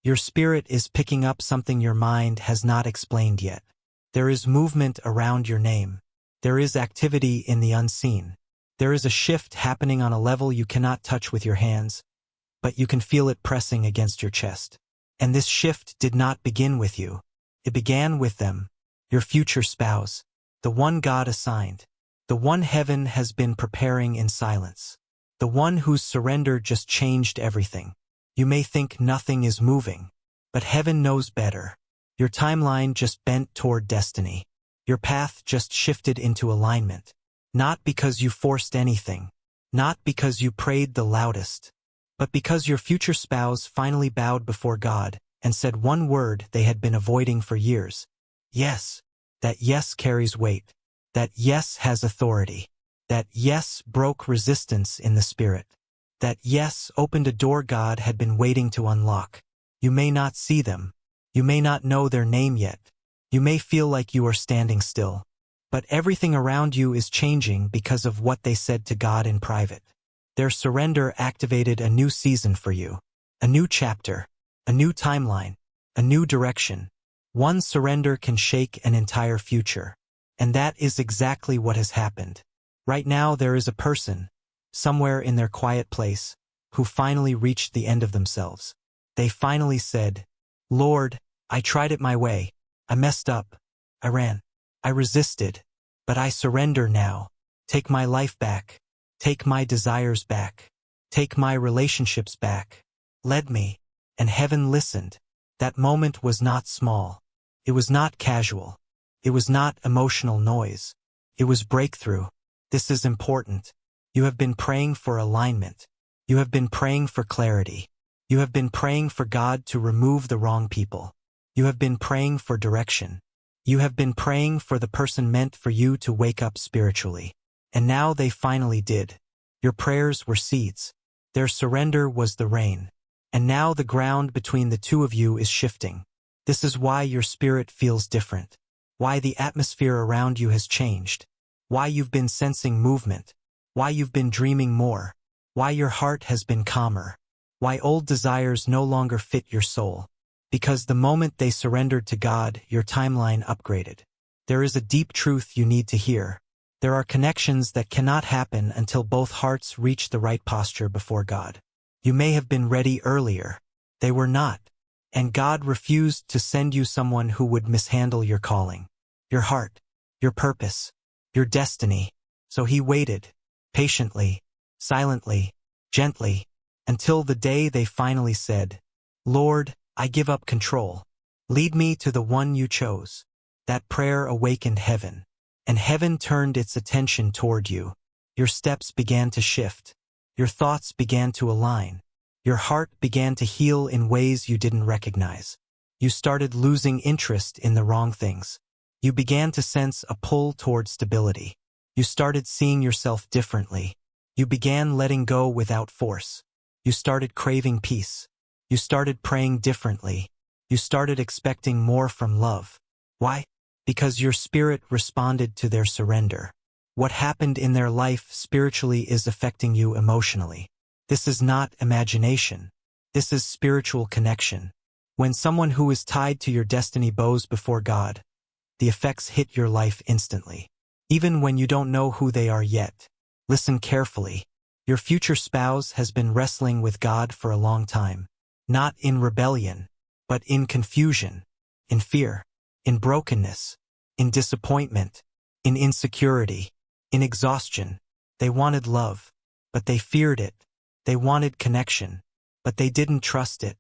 Your spirit is picking up something your mind has not explained yet. There is movement around your name. There is activity in the unseen. There is a shift happening on a level you cannot touch with your hands, but you can feel it pressing against your chest. And this shift did not begin with you. It began with them, your future spouse, the one God assigned, the one heaven has been preparing in silence, the one whose surrender just changed everything. You may think nothing is moving, but heaven knows better. Your timeline just bent toward destiny. Your path just shifted into alignment. Not because you forced anything, not because you prayed the loudest, but because your future spouse finally bowed before God and said one word they had been avoiding for years. Yes. That yes carries weight. That yes has authority. That yes broke resistance in the spirit. That yes opened a door God had been waiting to unlock. You may not see them. You may not know their name yet. You may feel like you are standing still. But everything around you is changing because of what they said to God in private. Their surrender activated a new season for you. A new chapter. A new timeline. A new direction. One surrender can shake an entire future. And that is exactly what has happened. Right now there is a person, somewhere in their quiet place, who finally reached the end of themselves. They finally said, Lord, I tried it my way. I messed up. I ran. I resisted. But I surrender now. Take my life back. Take my desires back. Take my relationships back. Lead me. And heaven listened. That moment was not small. It was not casual. It was not emotional noise. It was breakthrough. This is important. You have been praying for alignment. You have been praying for clarity. You have been praying for God to remove the wrong people. You have been praying for direction. You have been praying for the person meant for you to wake up spiritually. And now they finally did. Your prayers were seeds. Their surrender was the rain. And now the ground between the two of you is shifting. This is why your spirit feels different. Why the atmosphere around you has changed. Why you've been sensing movement. Why you've been dreaming more. Why your heart has been calmer. Why old desires no longer fit your soul. Because the moment they surrendered to God, your timeline upgraded. There is a deep truth you need to hear. There are connections that cannot happen until both hearts reach the right posture before God. You may have been ready earlier. They were not. And God refused to send you someone who would mishandle your calling, your heart, your purpose, your destiny. So He waited, patiently, silently, gently, until the day they finally said, Lord, I give up control. Lead me to the one you chose. That prayer awakened heaven. And heaven turned its attention toward you. Your steps began to shift. Your thoughts began to align. Your heart began to heal in ways you didn't recognize. You started losing interest in the wrong things. You began to sense a pull toward stability. You started seeing yourself differently. You began letting go without force. You started craving peace. You started praying differently. You started expecting more from love. Why? Because your spirit responded to their surrender. What happened in their life spiritually is affecting you emotionally. This is not imagination. This is spiritual connection. When someone who is tied to your destiny bows before God, the effects hit your life instantly. Even when you don't know who they are yet. Listen carefully. Your future spouse has been wrestling with God for a long time. Not in rebellion, but in confusion, in fear, in brokenness, in disappointment, in insecurity, in exhaustion. They wanted love, but they feared it. They wanted connection, but they didn't trust it.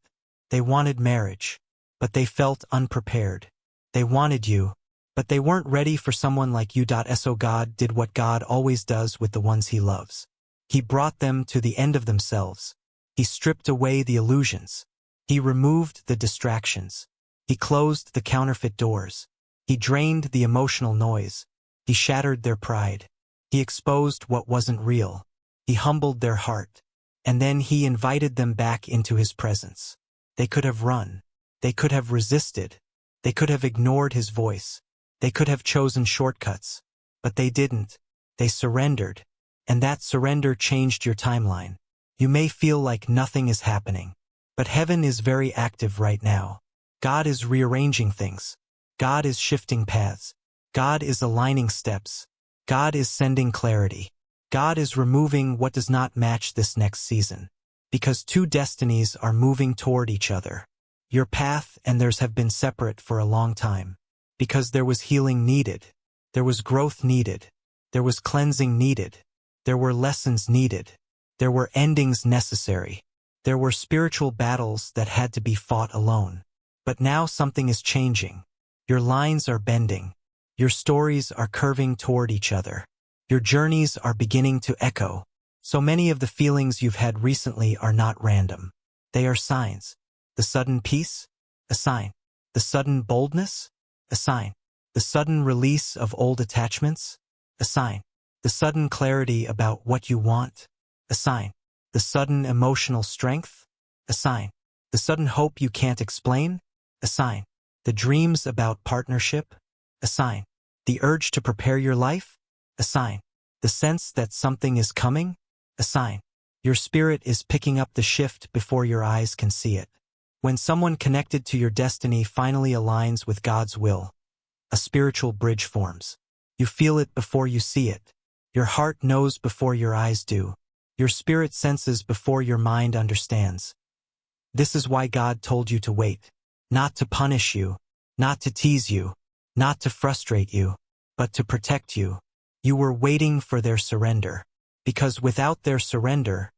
They wanted marriage, but they felt unprepared. They wanted you, but they weren't ready for someone like you. So God did what God always does with the ones He loves. He brought them to the end of themselves. He stripped away the illusions. He removed the distractions. He closed the counterfeit doors. He drained the emotional noise. He shattered their pride. He exposed what wasn't real. He humbled their heart. And then He invited them back into His presence. They could have run. They could have resisted. They could have ignored His voice. They could have chosen shortcuts. But they didn't. They surrendered. And that surrender changed your timeline. You may feel like nothing is happening. But heaven is very active right now. God is rearranging things. God is shifting paths. God is aligning steps. God is sending clarity. God is removing what does not match this next season. Because two destinies are moving toward each other. Your path and theirs have been separate for a long time. Because there was healing needed. There was growth needed. There was cleansing needed. There were lessons needed. There were endings necessary. There were spiritual battles that had to be fought alone. But now something is changing. Your lines are bending. Your stories are curving toward each other. Your journeys are beginning to echo. So many of the feelings you've had recently are not random. They are signs. The sudden peace? A sign. The sudden boldness? A sign. The sudden release of old attachments? A sign. The sudden clarity about what you want? A sign. The sudden emotional strength? A sign. The sudden hope you can't explain? A sign. The dreams about partnership? A sign. The urge to prepare your life? A sign. The sense that something is coming? A sign. Your spirit is picking up the shift before your eyes can see it. When someone connected to your destiny finally aligns with God's will, a spiritual bridge forms. You feel it before you see it. Your heart knows before your eyes do. Your spirit senses before your mind understands. This is why God told you to wait. Not to punish you, not to tease you, not to frustrate you, but to protect you. You were waiting for their surrender. Because without their surrender,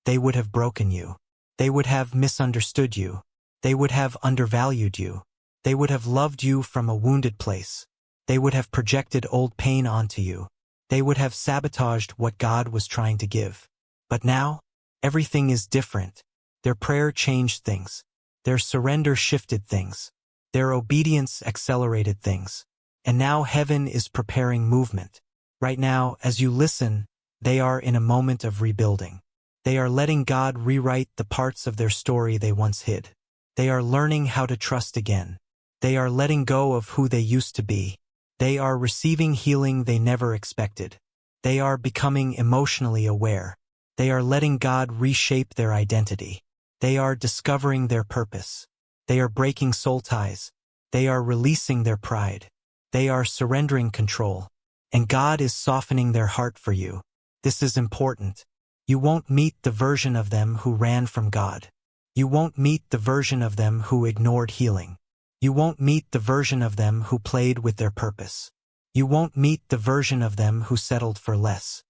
they would have broken you. They would have misunderstood you. They would have undervalued you. They would have loved you from a wounded place. They would have projected old pain onto you. They would have sabotaged what God was trying to give. But now, everything is different. Their prayer changed things. Their surrender shifted things. Their obedience accelerated things. And now heaven is preparing movement. Right now, as you listen, they are in a moment of rebuilding. They are letting God rewrite the parts of their story they once hid. They are learning how to trust again. They are letting go of who they used to be. They are receiving healing they never expected. They are becoming emotionally aware. They are letting God reshape their identity. They are discovering their purpose. They are breaking soul ties. They are releasing their pride. They are surrendering control. And God is softening their heart for you. This is important. You won't meet the version of them who ran from God. You won't meet the version of them who ignored healing. You won't meet the version of them who played with their purpose. You won't meet the version of them who settled for less.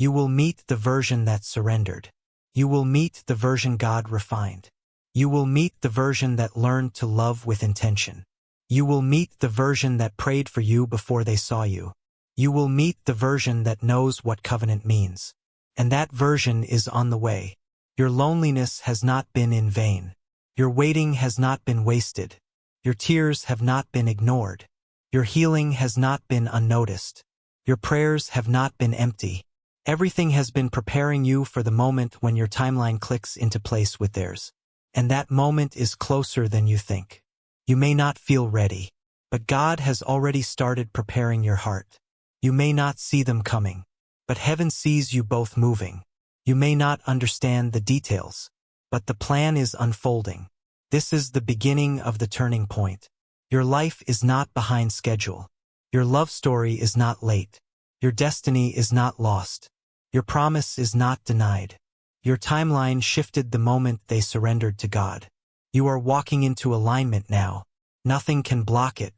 You will meet the version that surrendered. You will meet the version God refined. You will meet the version that learned to love with intention. You will meet the version that prayed for you before they saw you. You will meet the version that knows what covenant means. And that version is on the way. Your loneliness has not been in vain. Your waiting has not been wasted. Your tears have not been ignored. Your healing has not been unnoticed. Your prayers have not been empty. Everything has been preparing you for the moment when your timeline clicks into place with theirs. And that moment is closer than you think. You may not feel ready, but God has already started preparing your heart. You may not see them coming, but heaven sees you both moving. You may not understand the details, but the plan is unfolding. This is the beginning of the turning point. Your life is not behind schedule. Your love story is not late. Your destiny is not lost. Your promise is not denied. Your timeline shifted the moment they surrendered to God. You are walking into alignment now. Nothing can block it.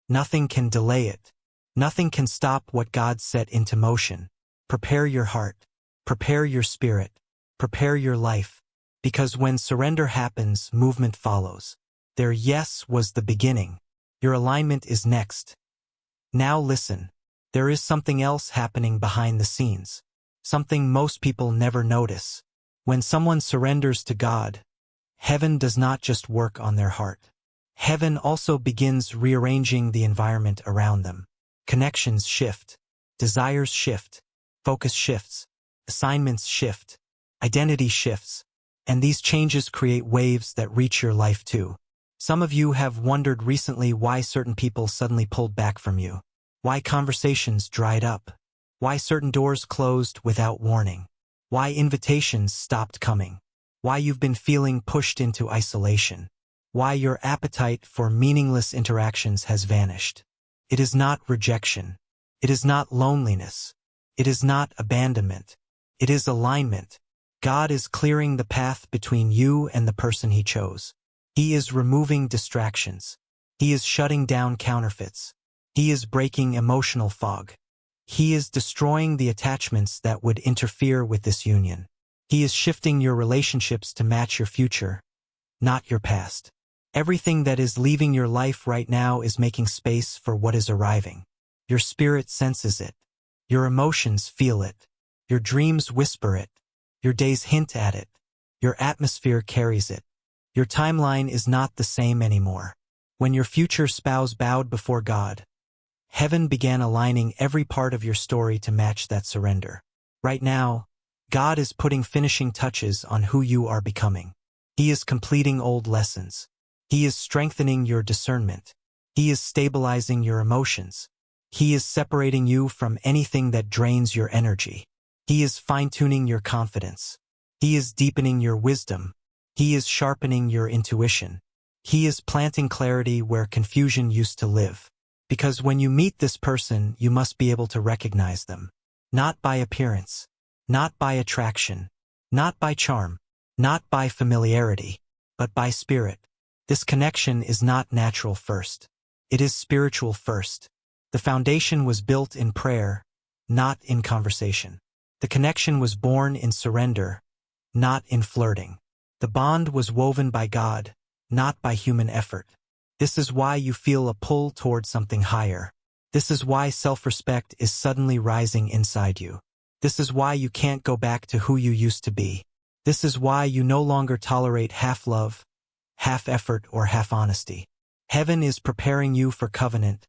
Nothing can delay it. Nothing can stop what God set into motion. Prepare your heart. Prepare your spirit. Prepare your life. Because when surrender happens, movement follows. Their yes was the beginning. Your alignment is next. Now listen. There is something else happening behind the scenes. Something most people never notice. When someone surrenders to God, heaven does not just work on their heart. Heaven also begins rearranging the environment around them. Connections shift. Desires shift. Focus shifts. Assignments shift. Identity shifts. And these changes create waves that reach your life too. Some of you have wondered recently why certain people suddenly pulled back from you. Why conversations dried up. Why certain doors closed without warning. Why invitations stopped coming. why you've been feeling pushed into isolation, why your appetite for meaningless interactions has vanished. It is not rejection. It is not loneliness. It is not abandonment. It is alignment. God is clearing the path between you and the person He chose. He is removing distractions. He is shutting down counterfeits. He is breaking emotional fog. He is destroying the attachments that would interfere with this union. He is shifting your relationships to match your future, not your past. Everything that is leaving your life right now is making space for what is arriving. Your spirit senses it. Your emotions feel it. Your dreams whisper it. Your days hint at it. Your atmosphere carries it. Your timeline is not the same anymore. When your future spouse bowed before God, heaven began aligning every part of your story to match that surrender. Right now, God is putting finishing touches on who you are becoming. He is completing old lessons. He is strengthening your discernment. He is stabilizing your emotions. He is separating you from anything that drains your energy. He is fine-tuning your confidence. He is deepening your wisdom. He is sharpening your intuition. He is planting clarity where confusion used to live. Because when you meet this person, you must be able to recognize them. Not by appearance, not by attraction, not by charm, not by familiarity, but by spirit. This connection is not natural first. It is spiritual first. The foundation was built in prayer, not in conversation. The connection was born in surrender, not in flirting. The bond was woven by God, not by human effort. This is why you feel a pull toward something higher. This is why self-respect is suddenly rising inside you. This is why you can't go back to who you used to be. This is why you no longer tolerate half-love, half-effort, or half-honesty. Heaven is preparing you for covenant,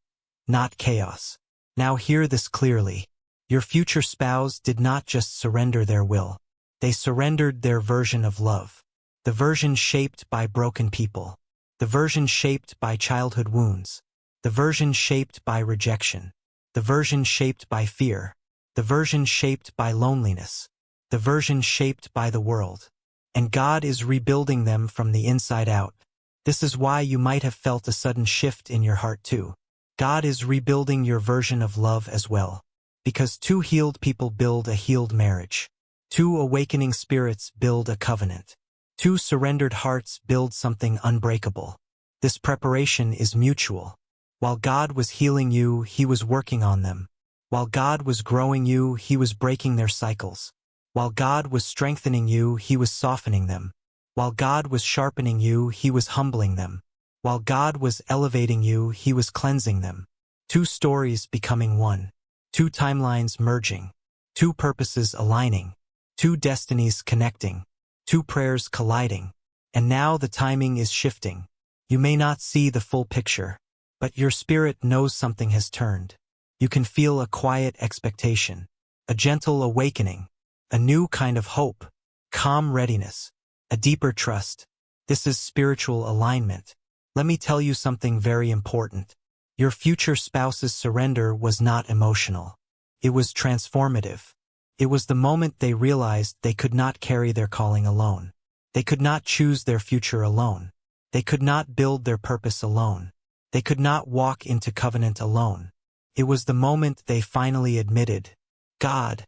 not chaos. Now hear this clearly. Your future spouse did not just surrender their will. They surrendered their version of love. The version shaped by broken people. The version shaped by childhood wounds. The version shaped by rejection. The version shaped by fear. The version shaped by loneliness. The version shaped by the world. And God is rebuilding them from the inside out. This is why you might have felt a sudden shift in your heart too. God is rebuilding your version of love as well. Because two healed people build a healed marriage. Two awakening spirits build a covenant. Two surrendered hearts build something unbreakable. This preparation is mutual. While God was healing you, He was working on them. While God was growing you, He was breaking their cycles. While God was strengthening you, He was softening them. While God was sharpening you, He was humbling them. While God was elevating you, He was cleansing them. Two stories becoming one. Two timelines merging. Two purposes aligning. Two destinies connecting. Two prayers colliding. And now the timing is shifting. You may not see the full picture, but your spirit knows something has turned. You can feel a quiet expectation, a gentle awakening, a new kind of hope, calm readiness, a deeper trust. This is spiritual alignment. Let me tell you something very important. Your future spouse's surrender was not emotional. It was transformative. It was the moment they realized they could not carry their calling alone. They could not choose their future alone. They could not build their purpose alone. They could not walk into covenant alone. It was the moment they finally admitted, God,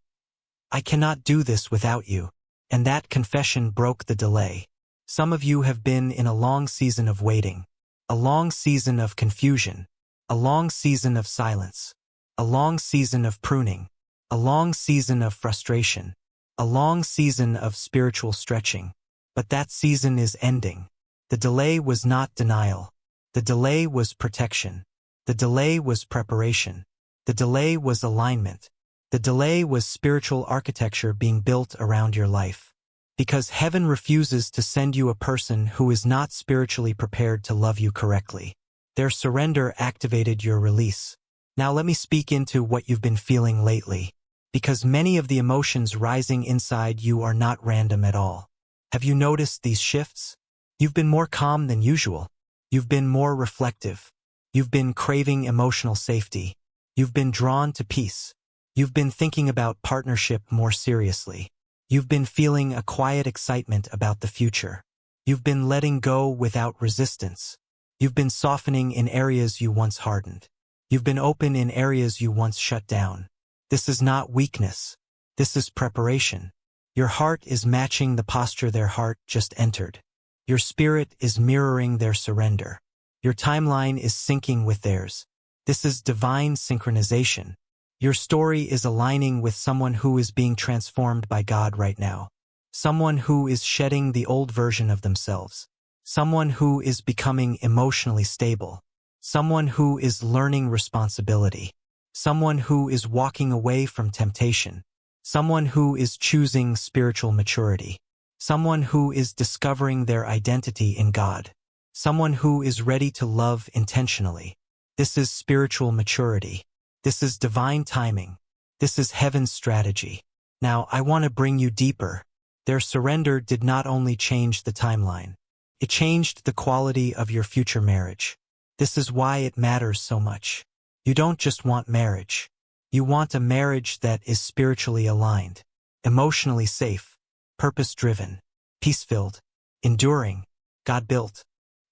I cannot do this without you. And that confession broke the delay. Some of you have been in a long season of waiting, a long season of confusion, a long season of silence, a long season of pruning, a long season of frustration, a long season of spiritual stretching. But that season is ending. The delay was not denial. The delay was protection. The delay was preparation. The delay was alignment. The delay was spiritual architecture being built around your life. Because heaven refuses to send you a person who is not spiritually prepared to love you correctly. Their surrender activated your release. Now let me speak into what you've been feeling lately. Because many of the emotions rising inside you are not random at all. Have you noticed these shifts? You've been more calm than usual. You've been more reflective. You've been craving emotional safety. You've been drawn to peace. You've been thinking about partnership more seriously. You've been feeling a quiet excitement about the future. You've been letting go without resistance. You've been softening in areas you once hardened. You've been open in areas you once shut down. This is not weakness. This is preparation. Your heart is matching the posture their heart just entered. Your spirit is mirroring their surrender. Your timeline is syncing with theirs. This is divine synchronization. Your story is aligning with someone who is being transformed by God right now. Someone who is shedding the old version of themselves. Someone who is becoming emotionally stable. Someone who is learning responsibility. Someone who is walking away from temptation. Someone who is choosing spiritual maturity. Someone who is discovering their identity in God. Someone who is ready to love intentionally. This is spiritual maturity. This is divine timing. This is heaven's strategy. Now, I want to bring you deeper. Their surrender did not only change the timeline. It changed the quality of your future marriage. This is why it matters so much. You don't just want marriage. You want a marriage that is spiritually aligned, emotionally safe, purpose-driven, peace-filled, enduring, God-built.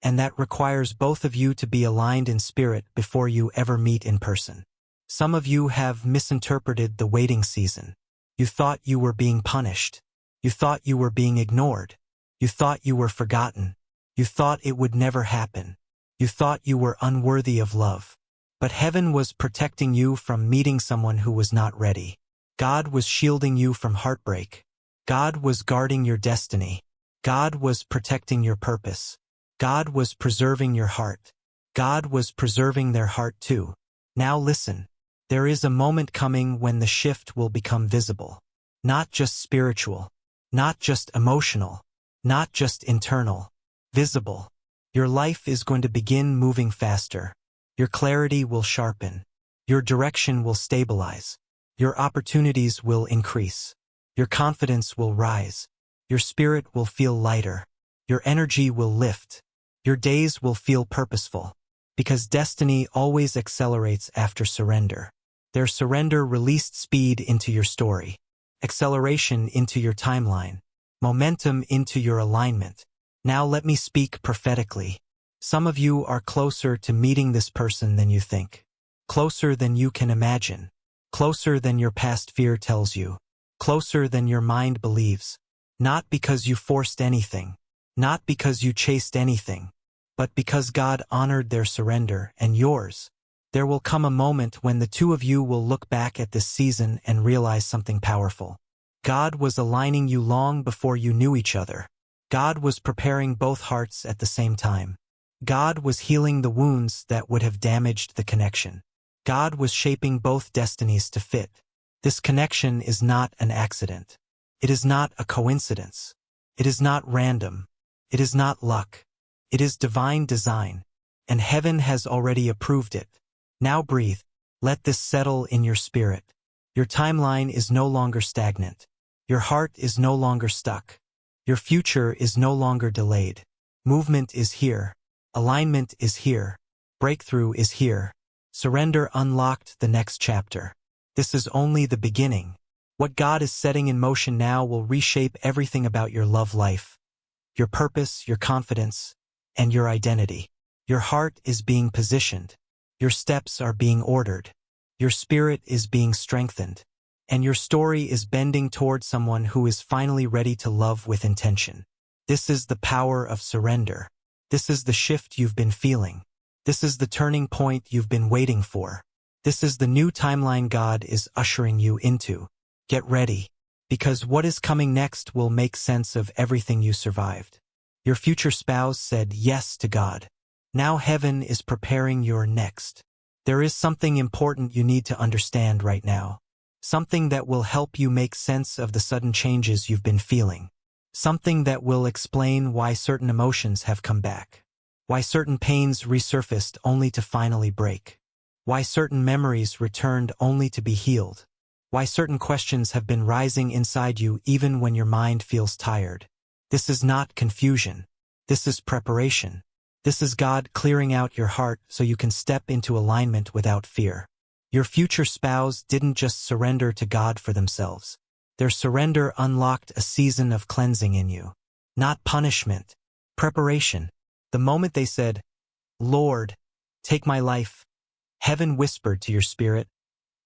And that requires both of you to be aligned in spirit before you ever meet in person. Some of you have misinterpreted the waiting season. You thought you were being punished. You thought you were being ignored. You thought you were forgotten. You thought it would never happen. You thought you were unworthy of love. But heaven was protecting you from meeting someone who was not ready. God was shielding you from heartbreak. God was guarding your destiny. God was protecting your purpose. God was preserving your heart. God was preserving their heart too. Now listen. There is a moment coming when the shift will become visible. Not just spiritual. Not just emotional. Not just internal. Visible. Your life is going to begin moving faster. Your clarity will sharpen. Your direction will stabilize. Your opportunities will increase. Your confidence will rise. Your spirit will feel lighter. Your energy will lift. Your days will feel purposeful. Because destiny always accelerates after surrender. Their surrender released speed into your story. Acceleration into your timeline. Momentum into your alignment. Now let me speak prophetically. Some of you are closer to meeting this person than you think. Closer than you can imagine. Closer than your past fear tells you. Closer than your mind believes. Not because you forced anything. Not because you chased anything. But because God honored their surrender and yours. There will come a moment when the two of you will look back at this season and realize something powerful. God was aligning you long before you knew each other. God was preparing both hearts at the same time. God was healing the wounds that would have damaged the connection. God was shaping both destinies to fit. This connection is not an accident. It is not a coincidence. It is not random. It is not luck. It is divine design. And heaven has already approved it. Now breathe. Let this settle in your spirit. Your timeline is no longer stagnant. Your heart is no longer stuck. Your future is no longer delayed. Movement is here. Alignment is here. Breakthrough is here. Surrender unlocked the next chapter. This is only the beginning. What God is setting in motion now will reshape everything about your love life, your purpose, your confidence, and your identity. Your heart is being positioned. Your steps are being ordered. Your spirit is being strengthened. And your story is bending toward someone who is finally ready to love with intention. This is the power of surrender. This is the shift you've been feeling. This is the turning point you've been waiting for. This is the new timeline God is ushering you into. Get ready, because what is coming next will make sense of everything you survived. Your future spouse said yes to God. Now heaven is preparing your next. There is something important you need to understand right now. Something that will help you make sense of the sudden changes you've been feeling. Something that will explain why certain emotions have come back. Why certain pains resurfaced only to finally break. Why certain memories returned only to be healed. Why certain questions have been rising inside you even when your mind feels tired. This is not confusion. This is preparation. This is God clearing out your heart so you can step into alignment without fear. Your future spouse didn't just surrender to God for themselves. Their surrender unlocked a season of cleansing in you. Not punishment, preparation. The moment they said, "Lord, take my life," heaven whispered to your spirit,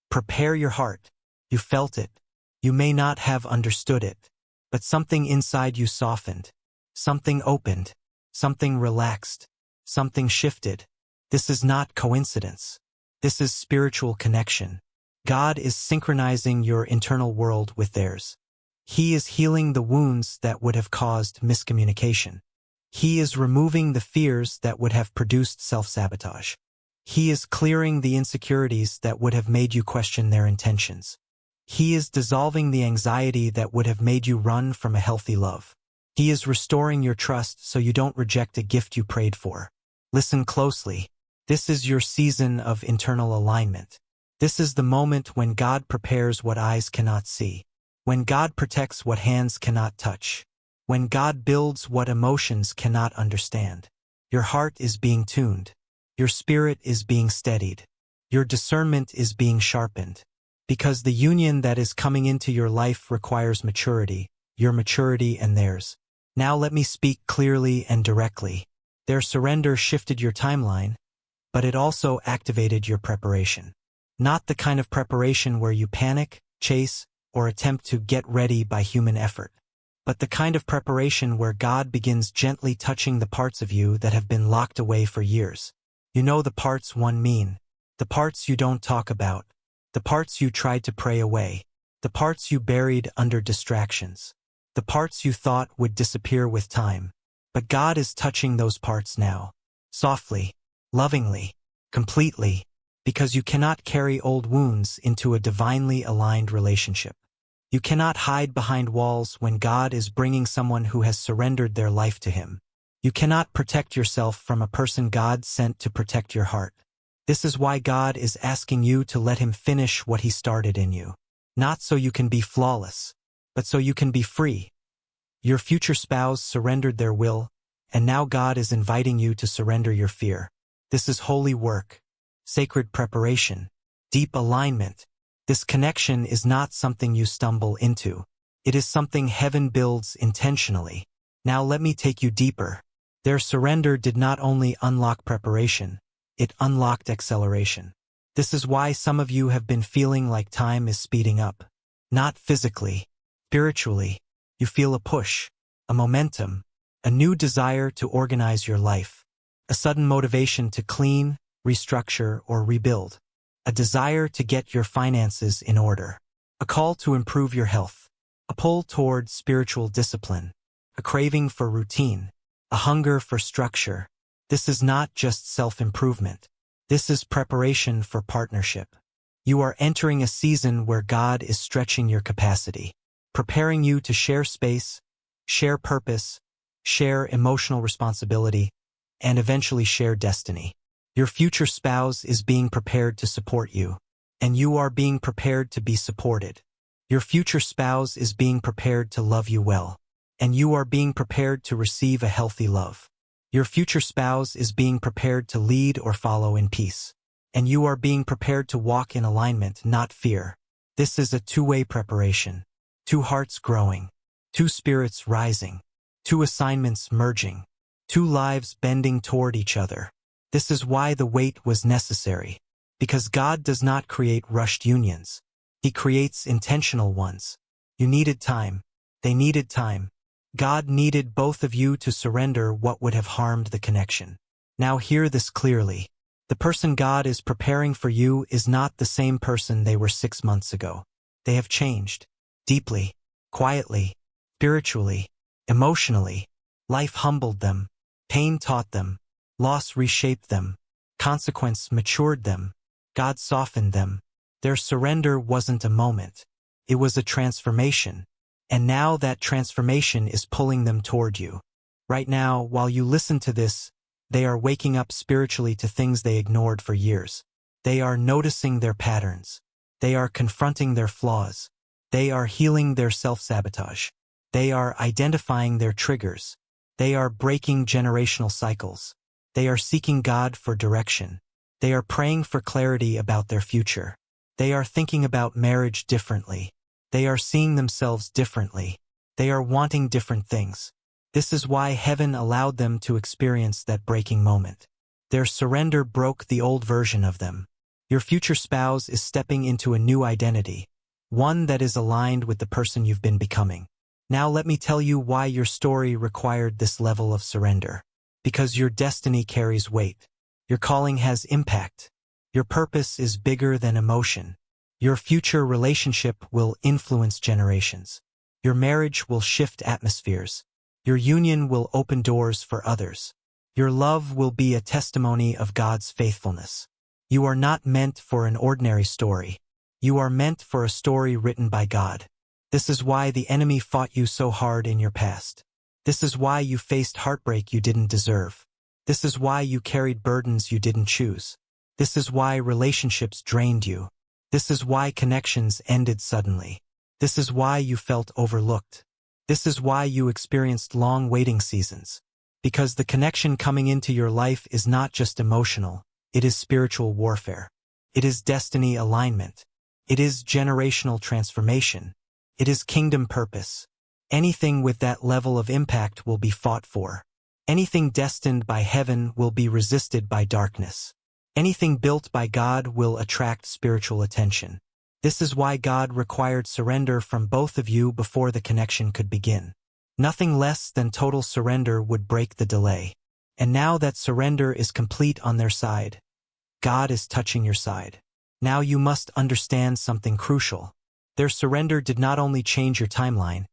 "Prepare your heart." You felt it. You may not have understood it, but something inside you softened. Something opened. Something relaxed. Something shifted. This is not coincidence. This is spiritual connection. God is synchronizing your internal world with theirs. He is healing the wounds that would have caused miscommunication. He is removing the fears that would have produced self-sabotage. He is clearing the insecurities that would have made you question their intentions. He is dissolving the anxiety that would have made you run from a healthy love. He is restoring your trust so you don't reject a gift you prayed for. Listen closely. This is your season of internal alignment. This is the moment when God prepares what eyes cannot see. When God protects what hands cannot touch. When God builds what emotions cannot understand. Your heart is being tuned. Your spirit is being steadied. Your discernment is being sharpened. Because the union that is coming into your life requires maturity, your maturity and theirs. Now let me speak clearly and directly. Their surrender shifted your timeline, but it also activated your preparation. Not the kind of preparation where you panic, chase, or attempt to get ready by human effort, but the kind of preparation where God begins gently touching the parts of you that have been locked away for years. You know the parts one mean, the parts you don't talk about, the parts you tried to pray away, the parts you buried under distractions, the parts you thought would disappear with time. But God is touching those parts now, softly, lovingly, completely, because you cannot carry old wounds into a divinely aligned relationship. You cannot hide behind walls when God is bringing someone who has surrendered their life to Him. You cannot protect yourself from a person God sent to protect your heart. This is why God is asking you to let Him finish what He started in you. Not so you can be flawless, but so you can be free. Your future spouse surrendered their will, and now God is inviting you to surrender your fear. This is holy work, sacred preparation, deep alignment. This connection is not something you stumble into. It is something heaven builds intentionally. Now let me take you deeper. Their surrender did not only unlock preparation, it unlocked acceleration. This is why some of you have been feeling like time is speeding up. Not physically, spiritually. You feel a push, a momentum, a new desire to organize your life, a sudden motivation to clean, restructure, or rebuild, a desire to get your finances in order, a call to improve your health, a pull toward spiritual discipline, a craving for routine, a hunger for structure. This is not just self-improvement. This is preparation for partnership. You are entering a season where God is stretching your capacity, preparing you to share space, share purpose, share emotional responsibility, and eventually share destiny. Your future spouse is being prepared to support you, and you are being prepared to be supported. Your future spouse is being prepared to love you well, and you are being prepared to receive a healthy love. Your future spouse is being prepared to lead or follow in peace, and you are being prepared to walk in alignment, not fear. This is a two-way preparation. Two hearts growing, two spirits rising, two assignments merging, two lives bending toward each other. This is why the wait was necessary, because God does not create rushed unions. He creates intentional ones. You needed time. They needed time. God needed both of you to surrender what would have harmed the connection. Now hear this clearly. The person God is preparing for you is not the same person they were 6 months ago. They have changed. Deeply, quietly, spiritually, emotionally. Life humbled them. Pain taught them. Loss reshaped them. Consequence matured them. God softened them. Their surrender wasn't a moment. It was a transformation. And now that transformation is pulling them toward you. Right now, while you listen to this, they are waking up spiritually to things they ignored for years. They are noticing their patterns. They are confronting their flaws. They are healing their self-sabotage. They are identifying their triggers. They are breaking generational cycles. They are seeking God for direction. They are praying for clarity about their future. They are thinking about marriage differently. They are seeing themselves differently. They are wanting different things. This is why heaven allowed them to experience that breaking moment. Their surrender broke the old version of them. Your future spouse is stepping into a new identity, one that is aligned with the person you've been becoming. Now let me tell you why your story required this level of surrender. Because your destiny carries weight. Your calling has impact. Your purpose is bigger than emotion. Your future relationship will influence generations. Your marriage will shift atmospheres. Your union will open doors for others. Your love will be a testimony of God's faithfulness. You are not meant for an ordinary story. You are meant for a story written by God. This is why the enemy fought you so hard in your past. This is why you faced heartbreak you didn't deserve. This is why you carried burdens you didn't choose. This is why relationships drained you. This is why connections ended suddenly. This is why you felt overlooked. This is why you experienced long waiting seasons. Because the connection coming into your life is not just emotional, it is spiritual warfare. It is destiny alignment. It is generational transformation. It is kingdom purpose. Anything with that level of impact will be fought for. Anything destined by heaven will be resisted by darkness. Anything built by God will attract spiritual attention. This is why God required surrender from both of you before the connection could begin. Nothing less than total surrender would break the delay. And now that surrender is complete on their side, God is touching your side. Now you must understand something crucial. Their surrender did not only change your timeline,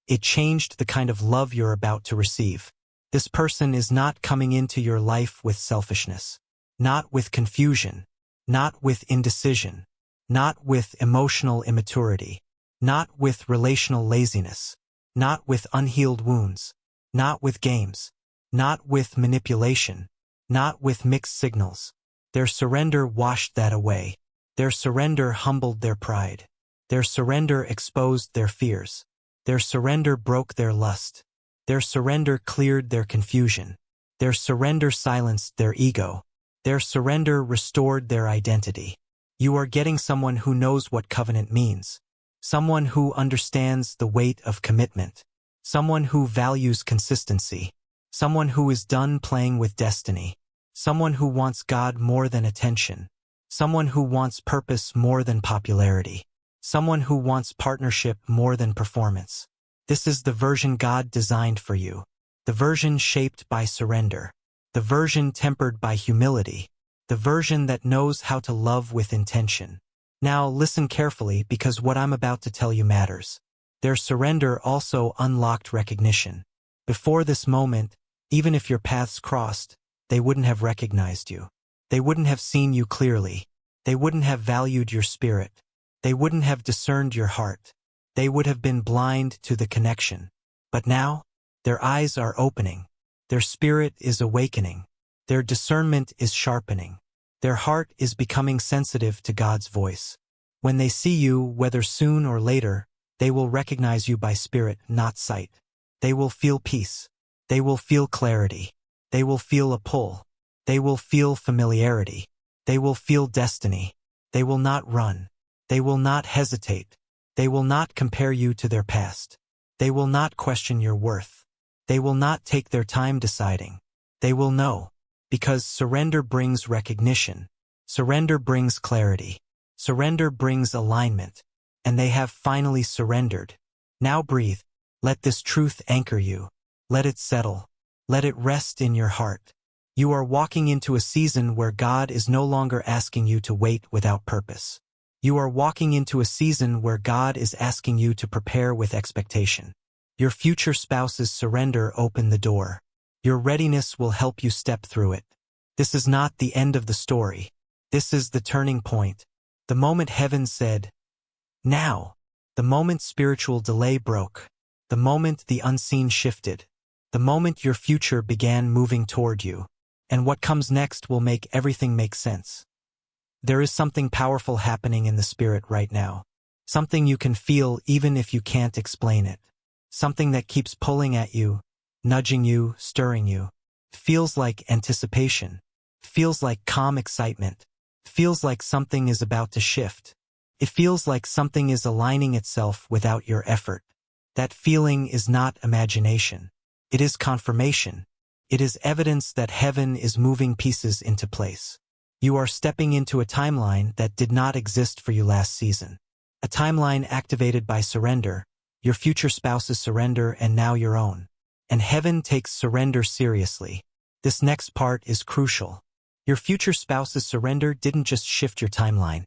it changed the kind of love you're about to receive. This person is not coming into your life with selfishness, not with confusion, not with indecision, not with emotional immaturity, not with relational laziness, not with unhealed wounds, not with games, not with manipulation, not with mixed signals. Their surrender washed that away. Their surrender humbled their pride. Their surrender exposed their fears. Their surrender broke their lust. Their surrender cleared their confusion. Their surrender silenced their ego. Their surrender restored their identity. You are getting someone who knows what covenant means. Someone who understands the weight of commitment. Someone who values consistency. Someone who is done playing with destiny. Someone who wants God more than attention. Someone who wants purpose more than popularity. Someone who wants partnership more than performance. This is the version God designed for you. The version shaped by surrender. The version tempered by humility. The version that knows how to love with intention. Now listen carefully because what I'm about to tell you matters. Their surrender also unlocked recognition. Before this moment, even if your paths crossed, they wouldn't have recognized you. They wouldn't have seen you clearly. They wouldn't have valued your spirit. They wouldn't have discerned your heart. They would have been blind to the connection. But now, their eyes are opening. Their spirit is awakening. Their discernment is sharpening. Their heart is becoming sensitive to God's voice. When they see you, whether soon or later, they will recognize you by spirit, not sight. They will feel peace. They will feel clarity. They will feel a pull. They will feel familiarity. They will feel destiny. They will not run. They will not hesitate. They will not compare you to their past. They will not question your worth. They will not take their time deciding. They will know. Because surrender brings recognition. Surrender brings clarity. Surrender brings alignment. And they have finally surrendered. Now breathe. Let this truth anchor you. Let it settle. Let it rest in your heart. You are walking into a season where God is no longer asking you to wait without purpose. You are walking into a season where God is asking you to prepare with expectation. Your future spouse's surrender opened the door. Your readiness will help you step through it. This is not the end of the story. This is the turning point. The moment heaven said, now. The moment spiritual delay broke. The moment the unseen shifted. The moment your future began moving toward you. And what comes next will make everything make sense. There is something powerful happening in the spirit right now. Something you can feel even if you can't explain it. Something that keeps pulling at you, nudging you, stirring you. Feels like anticipation. Feels like calm excitement. Feels like something is about to shift. It feels like something is aligning itself without your effort. That feeling is not imagination. It is confirmation. It is evidence that heaven is moving pieces into place. You are stepping into a timeline that did not exist for you last season. A timeline activated by surrender, your future spouse's surrender and now your own. And heaven takes surrender seriously. This next part is crucial. Your future spouse's surrender didn't just shift your timeline.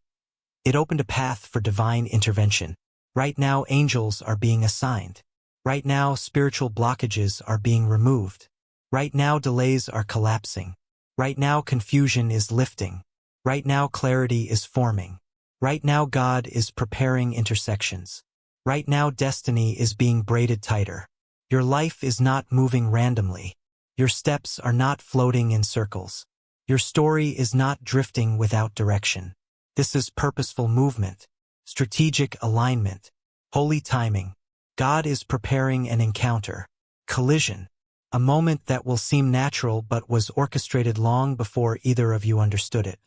It opened a path for divine intervention. Right now, angels are being assigned. Right now, spiritual blockages are being removed. Right now, delays are collapsing. Right now, confusion is lifting. Right now, clarity is forming. Right now, God is preparing intersections. Right now, destiny is being braided tighter. Your life is not moving randomly. Your steps are not floating in circles. Your story is not drifting without direction. This is purposeful movement, strategic alignment, holy timing. God is preparing an encounter, collision, a moment that will seem natural but was orchestrated long before either of you understood it.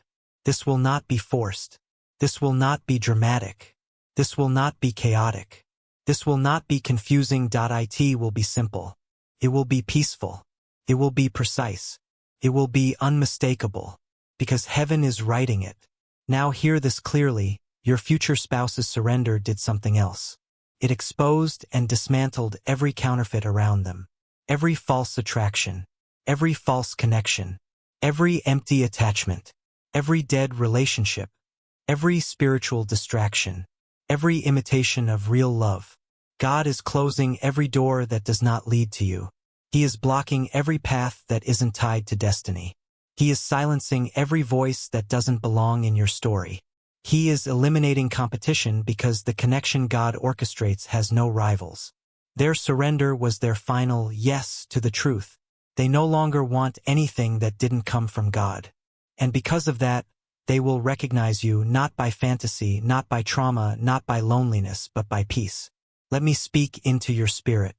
This will not be forced. This will not be dramatic. This will not be chaotic. This will not be confusing. It will be simple. It will be peaceful. It will be precise. It will be unmistakable. Because heaven is writing it. Now hear this clearly, your future spouse's surrender did something else. It exposed and dismantled every counterfeit around them. Every false attraction. Every false connection. Every empty attachment. Every dead relationship. Every spiritual distraction. Every imitation of real love. God is closing every door that does not lead to you. He is blocking every path that isn't tied to destiny. He is silencing every voice that doesn't belong in your story. He is eliminating competition because the connection God orchestrates has no rivals. Their surrender was their final yes to the truth. They no longer want anything that didn't come from God. And because of that, they will recognize you not by fantasy, not by trauma, not by loneliness, but by peace. Let me speak into your spirit.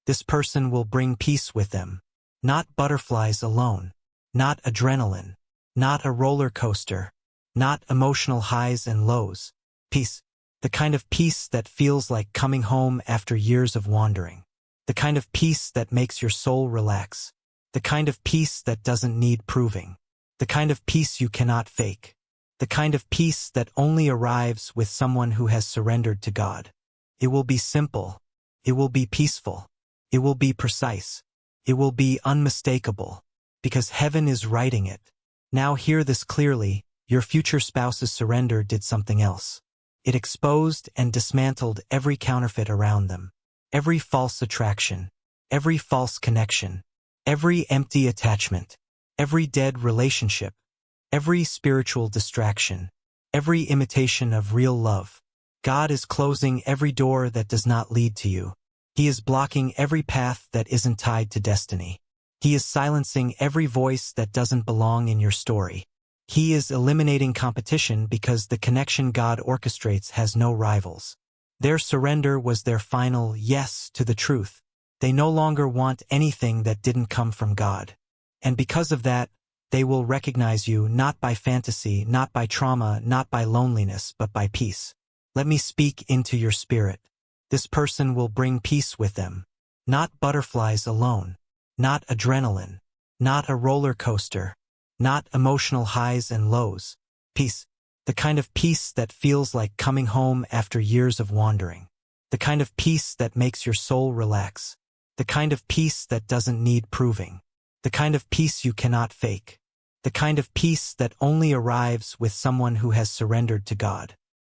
This person will bring peace with them. Not butterflies alone. Not adrenaline. Not a roller coaster. Not emotional highs and lows. Peace. The kind of peace that feels like coming home after years of wandering. The kind of peace that makes your soul relax. The kind of peace that doesn't need proving. The kind of peace you cannot fake. The kind of peace that only arrives with someone who has surrendered to God. It will be simple. It will be peaceful. It will be precise. It will be unmistakable. Because heaven is writing it. Now hear this clearly, your future spouse's surrender did something else. It exposed and dismantled every counterfeit around them. Every false attraction. Every false connection. Every empty attachment. Every dead relationship. Every spiritual distraction. Every imitation of real love. God is closing every door that does not lead to you. He is blocking every path that isn't tied to destiny. He is silencing every voice that doesn't belong in your story. He is eliminating competition because the connection God orchestrates has no rivals. Their surrender was their final yes to the truth. They no longer want anything that didn't come from God. And because of that, they will recognize you not by fantasy, not by trauma, not by loneliness, but by peace. Let me speak into your spirit. This person will bring peace with them. Not butterflies alone. Not adrenaline. Not a roller coaster. Not emotional highs and lows. Peace. The kind of peace that feels like coming home after years of wandering. The kind of peace that makes your soul relax. The kind of peace that doesn't need proving. The kind of peace you cannot fake. The kind of peace that only arrives with someone who has surrendered to God.